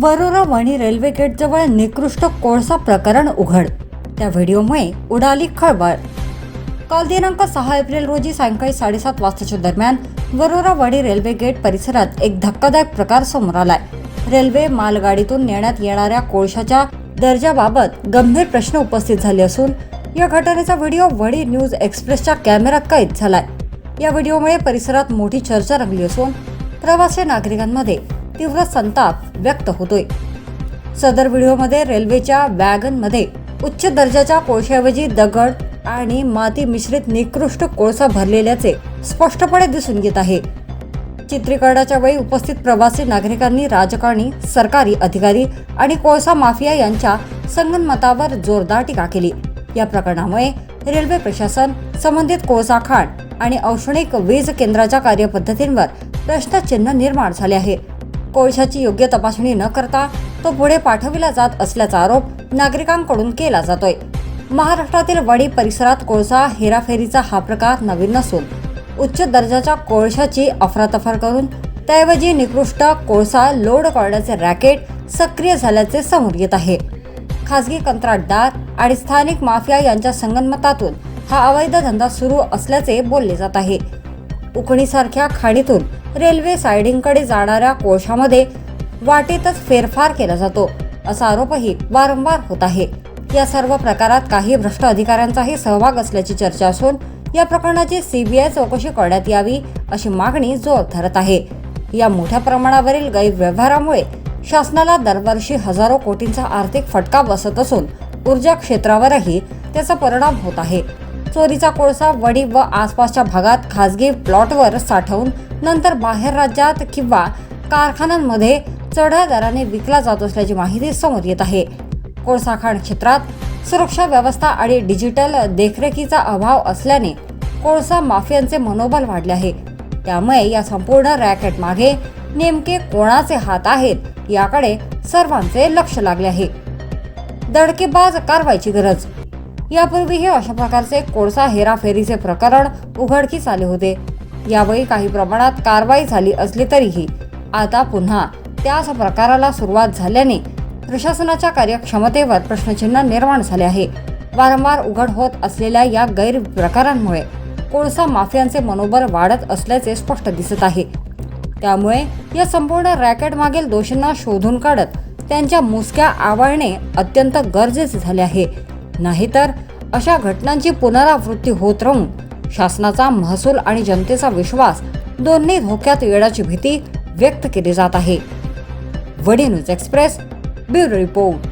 Warora Wani railway गेटजवळ निकृष्ट कोळसा प्रकरण उघड. त्या व्हिडिओमुळे उडाली खळबळ. काल दिनांक 6 एप्रिल रोजी सायंकाळी 7:30 वाजताच्या दरम्यान वरोरा वणी रेल्वे गेट परिसरात एक धक्कादायक प्रकार समोर आलाय. रेल्वे मालगाडीतून नेण्यात येणाऱ्या कोळशाच्या दर्जाबाबत गंभीर प्रश्न उपस्थित झाले असून या घटनेचा व्हिडिओ वडी न्यूज एक्सप्रेसच्या कॅमेऱ्यात कैद झालाय. या व्हिडिओमुळे परिसरात मोठी चर्चा रंगली असून प्रवासी नागरिकांमध्ये तीव्र संताप व्यक्त होतोय. सदर व्हिडिओमध्ये रेल्वेच्या वॅगनमध्ये उच्च दर्जाच्या कोळशाऐवजी दगड आणि माती मिश्रित निकृष्ट कोळसा भरलेल्याचे स्पष्टपणे दिसून येत आहे. चित्रीकरणाच्या वेळी उपस्थित प्रवासी नागरिकांनी राजकारणी, सरकारी अधिकारी आणि कोळसा माफिया यांच्या संगनमतावर जोरदार टीका केली. या प्रकरणामुळे रेल्वे प्रशासन, संबंधित कोळसा खाण आणि औष्णिक वीज केंद्राच्या कार्यपद्धतींवर प्रश्नचिन्ह निर्माण झाले आहे. कोळशाची योग्य तपासणी न करता तो पुढे पाठविला जात असल्याचा आरोप नागरिकांकडून केला जातोय. महाराष्ट्रातील वणी परिसरात कोळसा हेराफेरीचा हा प्रकार नवीन नसून उच्च दर्जाच्या कोळशाची अफरातफर करून त्याऐवजी निकृष्ट कोळसा लोड करण्याचे रॅकेट सक्रिय झाल्याचे समोर येत आहे. खासगी कंत्राटदार आणि स्थानिक माफिया यांच्या संगनमतातून हा अवैध धंदा सुरू असल्याचे बोलले जात आहे. उकणीसारख्या खाणीतून रेल्वे सायडिंगकडे जाणाऱ्या कोळशामध्ये वाटेतच फेरफार केला जातो असा आरोपही वारंवार होत आहे. या सर्व प्रकारात काही भ्रष्ट अधिकाऱ्यांचाही सहभाग असल्याची चर्चा असून या प्रकरणाची सीबीआय चौकशी करण्यात यावी अशी मागणी जोर धरत आहे. या मोठ्या प्रमाणावरील गैरव्यवहारामुळे शासनाला दरवर्षी हजारो कोटींचा आर्थिक फटका बसत असून ऊर्जा क्षेत्रावरही त्याचा परिणाम होत आहे. चोरीचा कोळसा वणी व आसपासच्या भागात खासगी प्लॉटवर साठवून नंतर बाहेर राज्यात किंवा कारखान्यांमध्ये चढ्या दराने विकला जात असल्याची माहिती समोर येत आहे. कोळसा खाण क्षेत्रात सुरक्षा व्यवस्था आणि डिजिटल देखरेखीचा अभाव असल्याने कोळसा माफियांचे मनोबल वाढले आहे. त्यामुळे या संपूर्ण रॅकेट मागे नेमके कोणाचे हात आहेत याकडे सर्वांचे लक्ष लागले आहे. दडकेबाज कारवाईची गरज. यापूर्वीही अशा प्रकारचे कोळसा हेराफेरीचे प्रकरण उघडकीस आले होते. यावेळी काही प्रमाणात कारवाई झाली असली तरीही आता पुन्हा त्याच प्रकाराला सुरुवात झाल्याने प्रशासनाच्या कार्यक्षमतेवर प्रश्नचिन्ह निर्माण झाले आहे. वारंवार उघड होत असलेल्या या गैरप्रकारांमुळे कोळसा माफियांचे मनोबल वाढत असल्याचे स्पष्ट दिसत आहे. त्यामुळे या संपूर्ण रॅकेट मागील दोषींना शोधून काढत त्यांच्या मुसक्या आवळणे अत्यंत गरजेचे झाले आहे. नाहीतर अशा घटनांची पुनरावृत्ती होत राहून शासनाचा महसूल आणि जनतेचा विश्वास दोन्ही धोक्यात येण्याची भीती व्यक्त केली जात आहे. वडी न्यूज एक्सप्रेस ब्युरो रिपोर्ट.